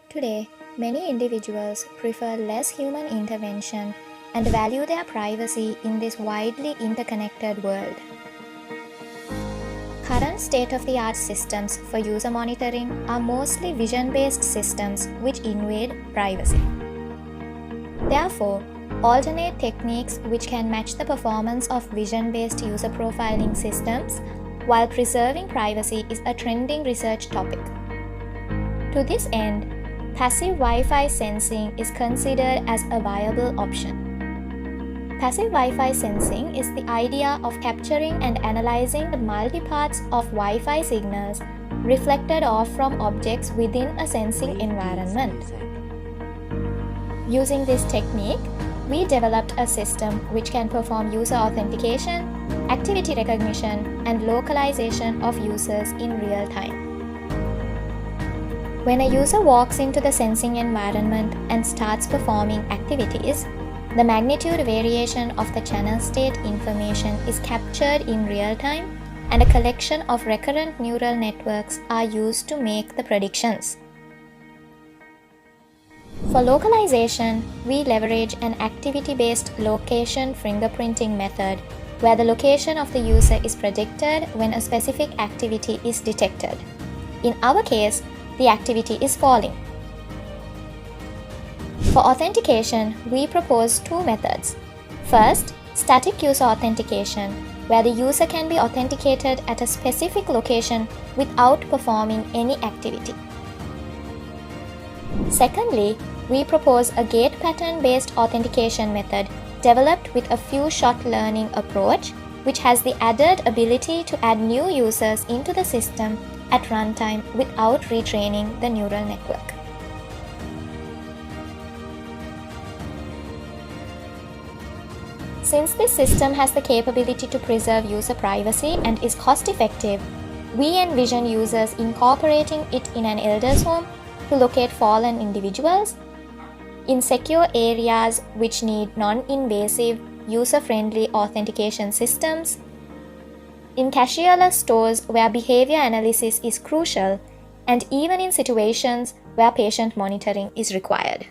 Today, many individuals prefer less human intervention and value their privacy in this widely interconnected world. Current state-of-the-art systems for user monitoring are mostly vision-based systems which invade privacy. Therefore, alternate techniques which can match the performance of vision-based user profiling systems while preserving privacy is a trending research topic. To this end, passive Wi-Fi sensing is considered as a viable option. Passive Wi-Fi sensing is the idea of capturing and analyzing the multiparts of Wi-Fi signals reflected off from objects within a sensing environment. Using this technique, we developed a system which can perform user authentication, activity recognition, and localization of users in real time. When a user walks into the sensing environment and starts performing activities, the magnitude variation of the channel state information is captured in real time, and a collection of recurrent neural networks are used to make the predictions. For localization, we leverage an activity-based location fingerprinting method where the location of the user is predicted when a specific activity is detected. In our case, the activity is falling. For authentication, we propose two methods. First, static user authentication, where the user can be authenticated at a specific location without performing any activity. Secondly, we propose a gate pattern-based authentication method developed with a few-shot learning approach, which has the added ability to add new users into the system at runtime without retraining the neural network. Since this system has the capability to preserve user privacy and is cost-effective, we envision users incorporating it in an elder's home to locate fallen individuals, in secure areas which need non-invasive, user-friendly authentication systems, in cashierless stores where behavior analysis is crucial, and even in situations where patient monitoring is required.